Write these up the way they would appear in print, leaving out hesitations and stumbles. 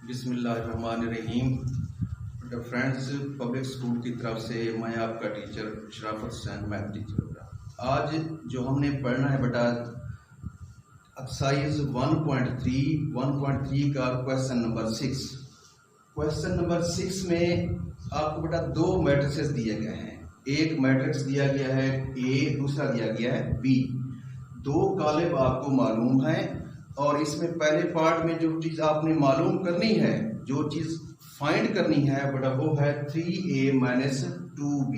बिस्मिल्लाहिर्रहमानिर्रहीम। Friends, public school की तरफ से मैं आपका टीचर शराफत हुसैन, मैथ टीचर। आज जो हमने पढ़ना है बेटा एक्सरसाइज 1.3 का क्वेश्चन नंबर 6। क्वेश्चन नंबर 6 में आपको बेटा दो मैट्रिसेस दिए गए हैं। एक मैट्रिक्स दिया गया है ए, दूसरा दिया गया है बी। दो कॉलम आपको मालूम है और इसमें पहले पार्ट में जो चीज आपने मालूम करनी है, जो चीज फाइंड करनी है बेटा, वो है 3a माइनस 2b।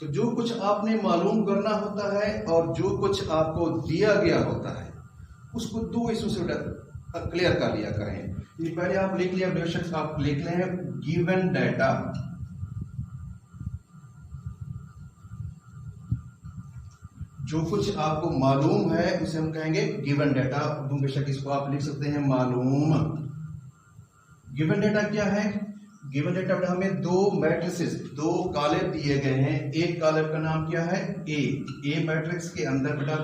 तो जो कुछ आपने मालूम करना होता है और जो कुछ आपको दिया गया होता है उसको दो हिस्सों से बेटा क्लियर कर लिया करें। पहले आप लिख लिया, बेशक आप लिख लें गिवन डाटा। जो कुछ आपको मालूम है उसे हम कहेंगे गिवन डाटा। बेशक इसको आप लिख सकते हैं मालूम। गिवन डाटा क्या है? गिवन डाटा बेटा हमें दो मैट्रिसेस, दो कॉलम दिए गए हैं। एक कॉलम का नाम क्या है? ए मैट्रिक्स के अंदर बेटा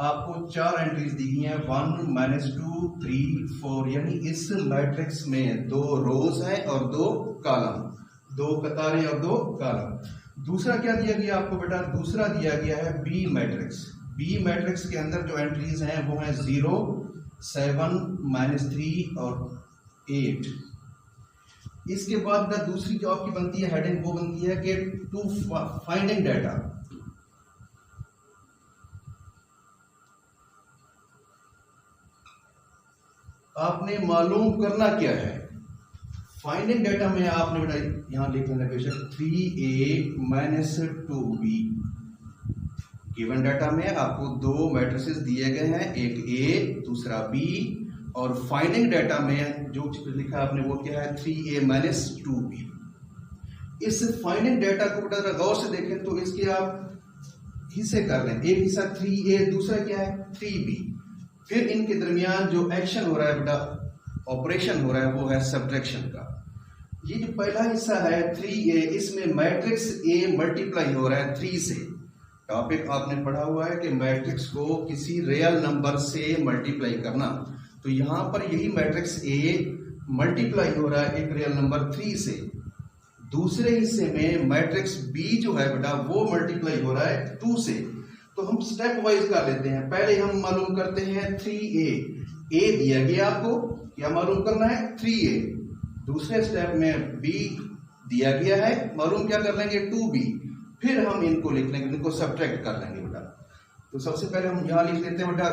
आपको 4 एंट्रीज दी गई हैं, 1 -2 3 4। यानी इस मैट्रिक्स में 2 रोज हैं और 2 कॉलम, 2 कतारें और 2 कॉलम। दूसरा क्या दिया गया आपको बेटा? दूसरा दिया गया है बी मैट्रिक्स। बी मैट्रिक्स के अंदर जो एंट्रीज हैं वो हैं 0 7 -3 और 8। इसके बाद बेटा दूसरी जो आपकी बनती है हेडिंग, वो बनती है कि टू फाइंडिंग डाटा। आपने मालूम करना क्या है? फाइंडिंग डाटा में आपने बेटा यहां लिख लेना बेशक 3a minus 2b। Given data में आपको दो मैट्रिसेस दिए गए हैं, एक a दूसरा b। और फाइंडिंग डाटा में जो लिखा आपने वो क्या है? 3a minus 2b। इस फाइंडिंग डाटा को बेटा गौर से देखें तो इसके आप हिस्से कर लें। एक हिस्सा 3a, दूसरा क्या है? 3b। फिर इनके दरमियान जो एक्शन हो रहा है बेटा, ऑपरेशन हो रहा है, वो है सब्ट्रैक्शन का। ये जो पहला हिस्सा है 3a, इसमें मैट्रिक्स a मल्टीप्लाई हो रहा है 3 से। टॉपिक आपने पढ़ा हुआ है कि मैट्रिक्स को किसी रियल नंबर से मल्टीप्लाई करना। तो यहां पर यही मैट्रिक्स a मल्टीप्लाई हो रहा है एक रियल नंबर 3 से। दूसरे हिस्से में मैट्रिक्स b जो है बेटा वो मल्टीप्लाई हो रहा है 2 से। तो हम स्टेप वाइज कर लेते हैं। पहले हम मालूम करते हैं 3a। a दिया गया, आपको क्या मालूम करना है? 3a। दूसरे स्टेप में b दिया गया है, मालूम क्या कर लेंगे? 2b। फिर हम इनको लिख लेंगे, इनको सब्ट्रैक्ट कर लेंगे बेटा। तो सबसे पहले हम यहां लिख लेते हैं बेटा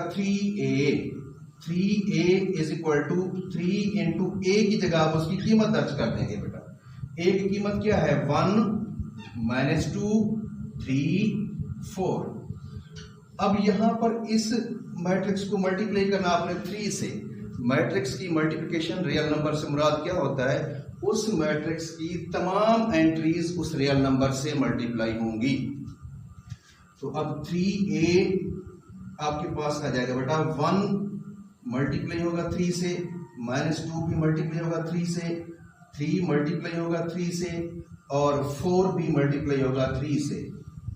3a is equal to 3 into a की जगह आप उसकी कीमत दर्ज कर देंगे बेटा। a की कीमत क्या है? 1 -2 3 4। अब यहां पर इस मैट्रिक्स को मल्टीप्लाई करना आपने 3 से। मैट्रिक्स की मल्टीप्लिकेशन रियल नंबर से मुराद क्या होता है? उस मैट्रिक्स की तमाम एंट्रीज उस रियल नंबर से मल्टीप्लाई होंगी। तो अब 3a आपके पास आ जाएगा बेटा 1 मल्टीप्लाई होगा 3 से, -2 भी मल्टीप्लाई होगा 3 से, 3 मल्टीप्लाई होगा 3 से और 4 भी मल्टीप्लाई होगा 3 से।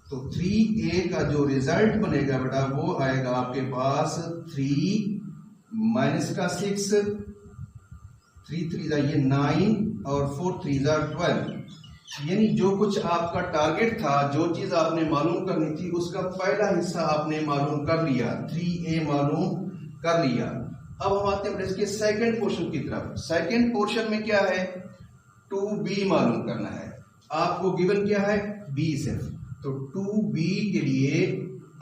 तो 3a का जो रिजल्ट बनेगा बेटा वो आएगा आपके पास 3 माइनस का 6, 3 3 ये 9 और 4 3 12। यानी जो कुछ आपका टारगेट था, जो चीज आपने मालूम करनी थी, उसका पहला हिस्सा आपने मालूम कर लिया, 3a मालूम कर लिया। अब हम आते हैं इसके सेकंड पोर्शन की तरफ। सेकंड पोर्शन में क्या है? 2b मालूम करना है। आपको गिवन क्या है? b सिर्फ। तो 2b के लिए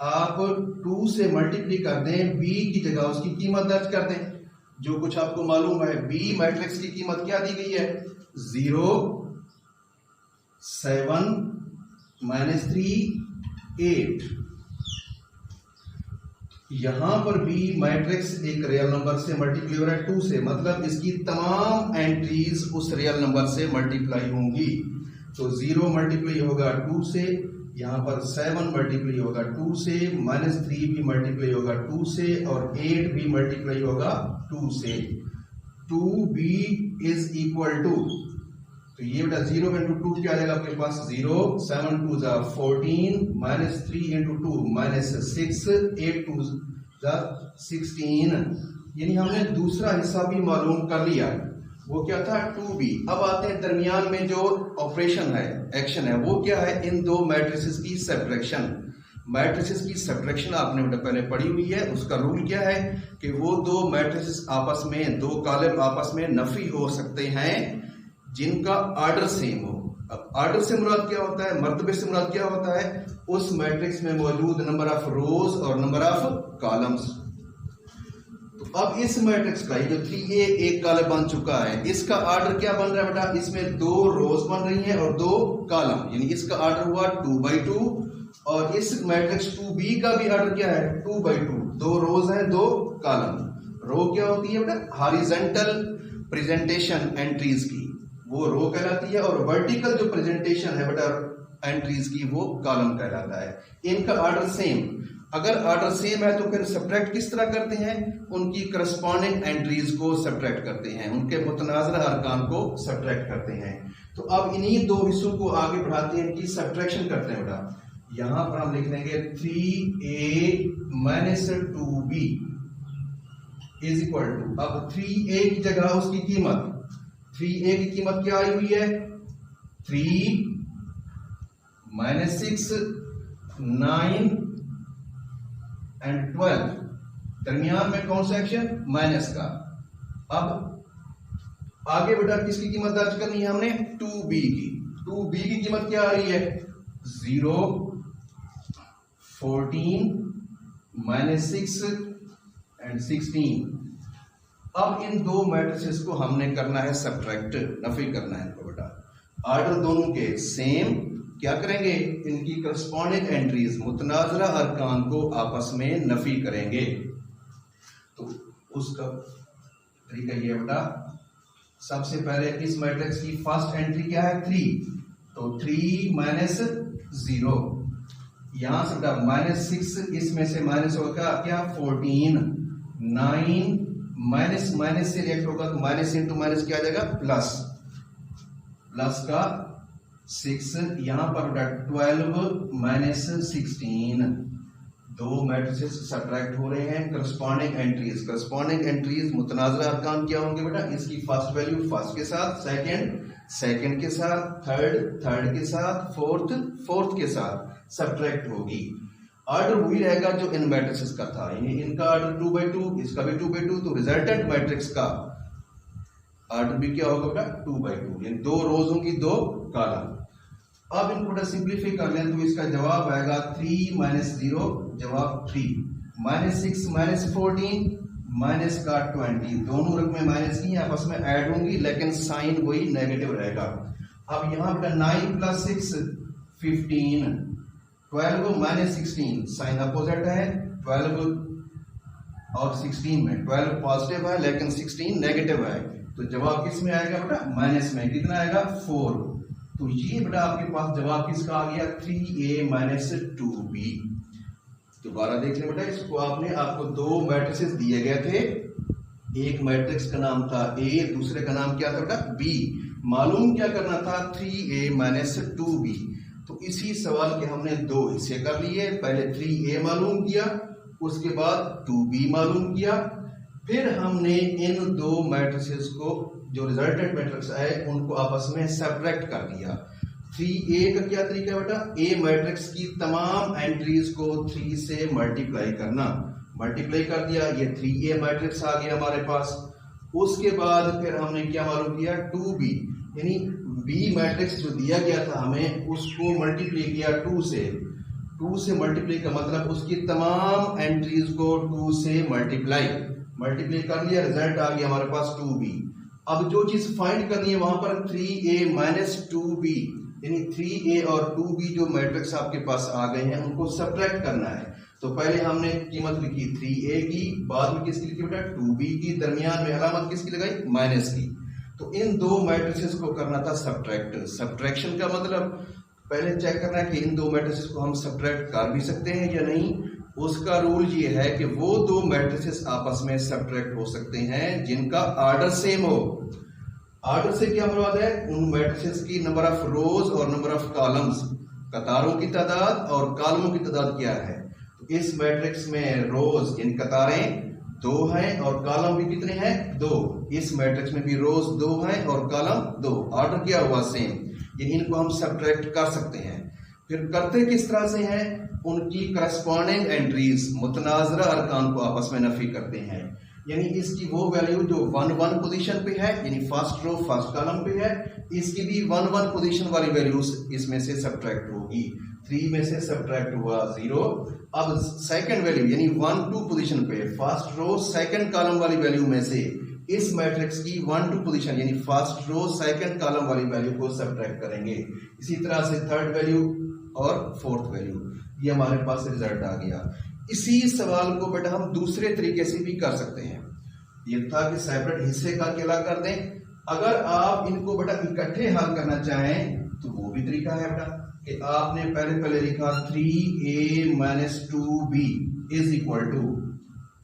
आप 2 से मल्टीप्लाई कर दें, b की जगह उसकी कीमत दर्ज कर दें। जो कुछ आपको मालूम है, b मैट्रिक्स की कीमत क्या दी गई है? 0 7 -3 8। यहां पर b मैट्रिक्स एक रियल नंबर से मल्टीप्लाई हो रहा है 2 से, मतलब इसकी तमाम एंट्रीज उस रियल नंबर से मल्टीप्लाई होंगी। तो 0 मल्टीप्लाई होगा 2 से, यहां पर 7 मल्टीप्लाई होगा 2 से, -3 भी मल्टीप्लाई होगा 2 से और 8 भी मल्टीप्लाई होगा 2 से। 2b इज इक्वल टू, तो ये बेटा 0 इंटू 2 क्या आ जाएगा आपके पास? 0 7 2 14 -3 इंटू 2 -6 8 2 16। यानी हमने दूसरा हिस्सा भी मालूम कर लिया। वो क्या था 2b। अब आते हैं दरमियान में जो ऑपरेशन है, एक्शन है, वो क्या है, इन दो मैट्रिसेस की सब्ट्रैक्शन। मैट्रिसेस की सब्ट्रैक्शन आपने पहले पढ़ी हुई है। उसका रूल क्या है कि वो दो मैट्रिसेस आपस में, दो कॉलम आपस में नफी हो सकते हैं जिनका ऑर्डर सेम हो। अब ऑर्डर से मुराद क्या होता है, मर्तबे से मुराद क्या होता है, उस मैट्रिक्स में मौजूद नंबर ऑफ रोज और नंबर ऑफ कॉलम्स। तो अब इस मैट्रिक्स का जो 3a एक कॉलम बन चुका है, इसका ऑर्डर क्या बन रहा है बेटा, इसमें दो रोज बन रही हैं और दो कॉलम, यानी इसका ऑर्डर हुआ 2/2। और इस मैट्रिक्स 2b का भी ऑर्डर क्या है 2/2, दो रोज हैं दो कॉलम। रो क्या होती है बेटा, हॉरिजॉन्टल प्रेजेंटेशन एंट्रीज की, वो रो कहलाती है, और वर्टिकल जो प्रेजेंटेशन है बेटा एंट्रीज की, वो कॉलम कहलाता है। इनका ऑर्डर सेम, अगर ऑर्डर सेम है तो फिर सब्ट्रैक्ट किस तरह करते हैं, उनकी करस्पॉन्डिंग एंट्रीज को सब्ट्रैक्ट करते हैं, उनके मुतनाज़िर अरकान को सब्ट्रैक्ट करते हैं। तो अब इन्हीं दो हिस्सों को आगे बढ़ाते हैं, इनकी सब्ट्रैक्शन करते हैं बेटा। यहां पर हम लिख लेंगे 3a - 2b is equal to, अब 3a की जगह उसकी कीमत, 3a की कीमत क्या आई हुई है 3 - 6 9 और 12, दरमियान में कौन सा एक्शन, माइनस का। अब आगे बेटा किसकी कीमत दर्ज करनी है हमने, 2b की। 2b की कीमत क्या आ रही है 0 14 - 6 और 16। अब इन दो मैट्रिसेस को हमने करना है सब्ट्रैक्ट, नफी करना है इनको बेटा। ऑर्डर दोनों के सेम, क्या करेंगे, इनकी करस्पॉन्डिंग एंट्रीज, मुतनाज़िरा अरकान को आपस में नफी करेंगे। तो उसका तरीका ये बेटा, सबसे पहले इस मैट्रिक्स की फर्स्ट एंट्री क्या है 3, तो 3 - 0, यहां से बेटा -6, इसमें से माइनस होगा क्या 14, 9 माइनस से रिएक्ट होगा तो माइनस इंटू माइनस क्या आ जाएगा प्लस, प्लस का 6, यहां पर 12 - 16, दो मैट्रिसेस सब्ट्रैक्ट हो रहे हैं। करस्पॉन्डिंग एंट्रीज, करस्पॉन्डिंग एंट्रीज मुतनाज़िरा अरकान क्या होंगे बेटा, इसकी फर्स्ट वैल्यू फर्स्ट के साथ, सेकंड के साथ, थर्ड के साथ, फोर्थ के साथ सब्ट्रैक्ट होगी। ऑर्डर वही रहेगा जो इन मैट्रिसेस का था, यानी इनका ऑर्डर 2/2, इसका भी 2/2, तो रिजल्टेंट मैट्रिक्स का ऑर्डर भी क्या होगा बेटा 2/2, यानी दो रोज होंगी दो कॉलम। अब इनको सिंप्लीफाई कर लें तो इसका जवाब आएगा 3 - 0, जवाब 3, -6 - 14 माइनस का 20, दोनों रकमें माइनस की आपस में ऐड होंगी लेकिन साइन वही नेगेटिव रहेगा। अब यहां बेटा 9 + 6 15, 12 - 16, साइन अपोजिट है, 12 और 16 में 12 पॉजिटिव है लेकिन 16 नेगेटिव है, तो जवाब किस में आएगा बेटा माइनस में, कितना आएगा 4। तो ये बेटा आपके पास जवाब किसका आ गया 3a - 2b। दोबारा देख लें बेटा इसको, आपको दो मैट्रिसेस दिए गए थे, एक मैट्रिक्स का नाम था a, दूसरे का नाम क्या था बेटा b। मालूम क्या करना था 3a - 2b। तो इसी सवाल के हमने दो हिस्से कर लिए, पहले 3a मालूम किया, उसके बाद 2b मालूम किया, फिर हमने इन दो मैट्रिसेस को जो रिजल्टेंट मैट्रिक्स है उनको आपस में सब्ट्रैक्ट कर दिया। 3a का क्या तरीका है बेटा, a मैट्रिक्स की तमाम एंट्रीज को 3 से मल्टीप्लाई करना, मल्टीप्लाई कर दिया, ये 3a मैट्रिक्स आ गया हमारे पास। उसके बाद फिर हमने क्या मालूम किया 2b, यानी b मैट्रिक्स जो दिया गया था हमें उसको मल्टीप्लाई किया 2 से। 2 से मल्टीप्लाई का मतलब उसकी तमाम एंट्रीज को 2 से मल्टीप्लाई कर लिया, रिजल्ट आ गया हमारे पास 2b। अब जो चीज फाइंड करनी है वहां पर 3a - 2b, यानी 3a और 2b जो मैट्रिक्स आपके पास आ गए हैं उनको सब्ट्रैक्ट करना है। तो पहले हमने कीमत लिखी 3a की, बाद में किसकी लिखी बेटा 2b की, दरमियान में अलामत किसकी लगाई माइनस की। तो इन दो मैट्रिसेस को करना था सब्ट्रैक्ट। सब्ट्रैक्शन का मतलब पहले चेक करना है कि इन दो मैट्रिसेस को हम सब्ट्रैक्ट कर भी सकते हैं या नहीं। उसका रूल ये है कि वो दो मैट्रिसेस आपस में सब्ट्रैक्ट हो सकते हैं जिनका ऑर्डर सेम हो। ऑर्डर से क्या मुराद है, उन मैट्रिसेस की नंबर ऑफ रोज और नंबर ऑफ कॉलम्स, कतारों की तादाद और कॉलमों की तादाद क्या है। तो इस मैट्रिक्स में रोज यानी कतारें 2 हैं और कॉलम भी कितने हैं 2। इस मैट्रिक्स में भी रोज 2 हैं और कॉलम 2, ऑर्डर किया हुआ सेम। ये इनको हम सब्ट्रैक्ट कर सकते हैं। फिर करते किस तरह से हैं, उनकी करस्पॉन्डिंग एंट्रीज मुतनाजरा अरकान को आपस में नफी करते हैं। यानी इसकी वो वैल्यू जो 1-1 पोजीशन पे है, यानी फर्स्ट रो फर्स्ट कॉलम पे है, इसकी भी 1-1 पोजीशन वाली वैल्यूज इसमें से सब्ट्रैक्ट होगी। 3 में से सब्ट्रैक्ट हुआ 0। अब सेकंड वैल्यू यानी 1-2 पोजीशन पे फर्स्ट रो सेकंड कॉलम वाली वैल्यू में से इस मैट्रिक्स की 1-2 पोजीशन यानी फर्स्ट रो सेकंड कॉलम वाली वैल्यू को सब्ट्रैक्ट करेंगे। इसी तरह से थर्ड वैल्यू और फोर्थ वैल्यू, ये हमारे पास रिजल्ट आ गया। इसी सवाल को बेटा हम दूसरे तरीके से भी कर सकते हैं। ये था कि सेपरेट हिस्से का अकेला कर दें। अगर आप इनको बेटा इकट्ठे हल करना चाहें तो वो भी तरीका है बेटा कि आपने पहले लिखा 3a - 2b is equal to,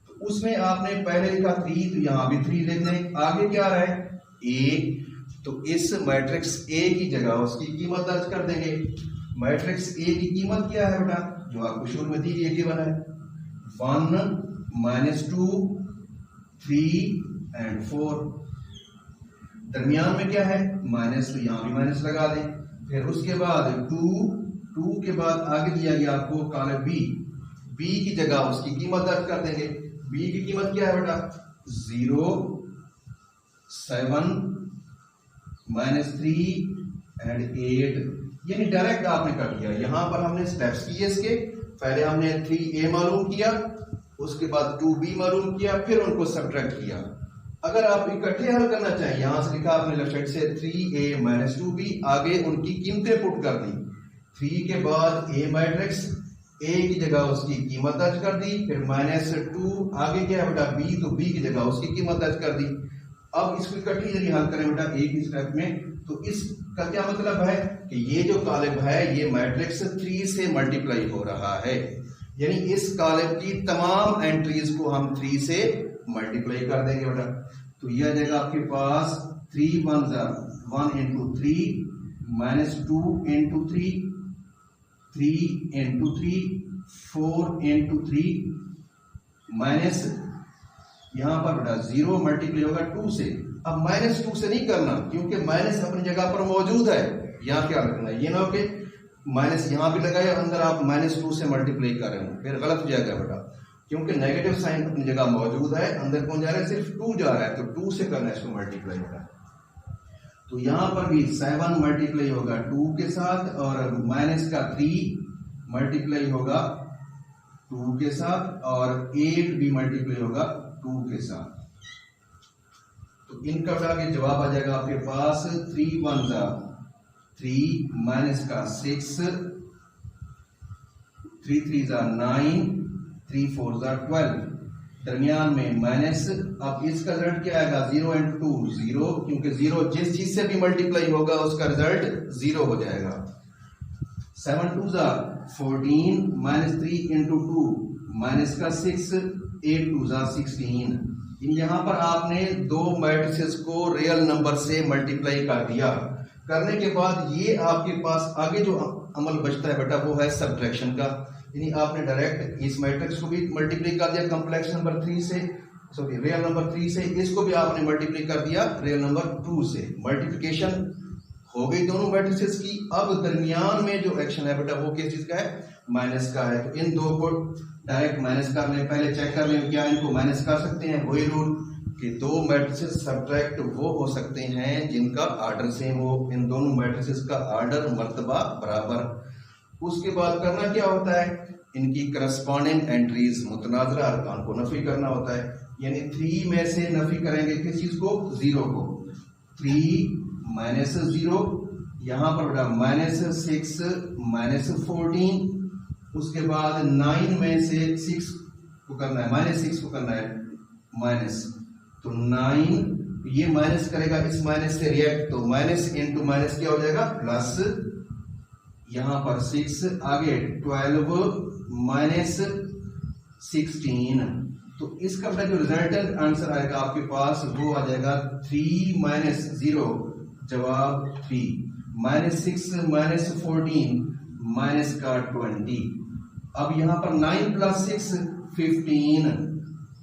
तो उसमें आपने पहले लिखा 3, तो यहां भी 3 लिख दें। आगे क्या रहा है a, तो इस मैट्रिक्स a की जगह उसकी कीमत दर्ज कर देंगे। मैट्रिक्स A की कीमत क्या है बेटा, जो आपको शुरू में दी गई गिवन है 1 - 2 3 और 4। दरमियान में क्या है माइनस, तो यहां भी माइनस लगा दें। फिर उसके बाद 2 के बाद आगे दिया गया आपको कॉलम B की जगह उसकी कीमत दर्ज कर देंगे। B की कीमत क्या है बेटा 0 7 -3 और 8, यानी डायरेक्ट आपने कर दिया। यहां पर हमने स्टेप्स किए इसके, पहले हमने 3a मालूम किया, उसके बाद 2b मालूम किया, फिर उनको सब्ट्रैक्ट किया। अगर आप इकट्ठे हल करना चाहें, यहां से लिखा आपने लेफ्ट साइड से 3a - 2b, आगे उनकी कीमतें पुट कर दी। 3 के बाद a मैट्रिक्स, a की जगह उसकी कीमत दर्ज कर दी, फिर -2 आगे क्या है बेटा b, तो b की जगह उसकी कीमत दर्ज कर दी। अब इसको इकट्ठी यदि हल करें बेटा एक ही स्टेप में, तो इसका क्या मतलब है कि ये जो कॉलम है ये मैट्रिक्स 3 से मल्टीप्लाई हो रहा है, यानी इस कॉलम की तमाम एंट्रीज को हम 3 से मल्टीप्लाई कर देंगे बेटा। तो यह आ जाएगा आपके पास 3 1 × 3 -2 × 3 3 × 3 4 × 3 माइनस, यहां पर बेटा 0 मल्टीप्लाई होगा 2 से। अब -2 से नहीं करना क्योंकि माइनस अपनी जगह पर मौजूद है, यहां क्या रखना है, ये ना हो कि माइनस यहां भी लगाया अंदर आप -2 से मल्टीप्लाई कर रहे हो, फिर गलत हो जाएगा बेटा, क्योंकि नेगेटिव साइन अपनी जगह मौजूद है, अंदर कौन जा रहा है सिर्फ 2 जा रहा है, तो 2 से करना है इसको मल्टीप्लाई होगा। तो यहां पर भी 7 मल्टीप्लाई होगा 2 के साथ और माइनस का 3 मल्टीप्लाई होगा 2 के साथ और 8 भी मल्टीप्लाई होगा 2 के साथ। तो इनका के जवाब आ जाएगा आपके पास 3 1 3 माइनस का 6 3 3 9 3 4 12, दरमियान में माइनस। अब इसका रिजल्ट क्या आएगा 0 × 2 0, क्योंकि 0 जिस चीज से भी मल्टीप्लाई होगा उसका रिजल्ट 0 हो जाएगा। 7 2 14 -3 × 2 माइनस का 6 8 2 16। यहां पर आपने दो मैट्रिसेस को रियल नंबर से मल्टीप्लाई कर दिया। करने के बाद ये आपके पास आगे जो अमल बचता है बेटा वो है सब्ट्रैक्शन का, यानी आपने डायरेक्ट इस मैट्रिक्स को भी मल्टीप्लाई कर दिया कॉम्प्लेक्स नंबर 3 से, सॉरी रियल नंबर 3 से, इसको भी आपने मल्टीप्लाई कर दिया रियल नंबर 2 से। मल्टीप्लिकेशन हो गई दोनों मैट्रिसेस की। अब दरमियान में जो एक्शन है बेटा वो किस चीज का है, माइनस का है। तो इन दो को डायरेक्ट माइनस कर लें, पहले चेक कर लें क्या इनको माइनस कर सकते हैं। वही रूल कि दो मैट्रिसेस सब्ट्रैक्ट वो हो सकते हैं जिनका ऑर्डर सेम हो, इन दोनों मैट्रिसेस का ऑर्डर मर्तबा बराबर। उसके बाद करना क्या होता है, इनकी करस्पॉन्डिंग एंट्रीज मुतनाजरा अरकान को नफी करना होता है, यानी 3 में से नफी करेंगे किस चीज को, 0 को। 3 -0, यहां पर बेटा -6 -14, उसके बाद 9 में से 6 को करना है, -6 को करना है माइनस, तो 9 ये माइनस करेगा इस माइनस से रिएक्ट, तो माइनस इंटू माइनस क्या हो जाएगा प्लस, यहां पर 6 आगे 12 -16, तो इसका जो रिजल्टेंट आंसर आएगा आपके पास वो आ जाएगा 3 -0, जवाब 3 -6 -14 माइनस का 20। अब यहां पर 9 + 6 15,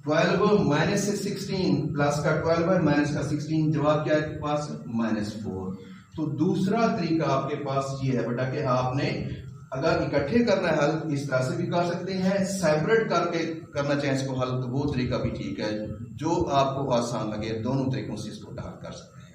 12 माइनस से 16 प्लस का 12 है माइनस का 16, जवाब क्या है आपके पास? -4। तो दूसरा तरीका आपके पास ये है बेटा कि आपने अगर इकट्ठे करना है हल इस तरह से भी कर सकते हैं, सेपरेट करके करना चाहें इसको हल तो वो तरीका भी ठीक है, जो आपको आसान लगे दोनों तरीकों से इसको हल कर सकते हैं।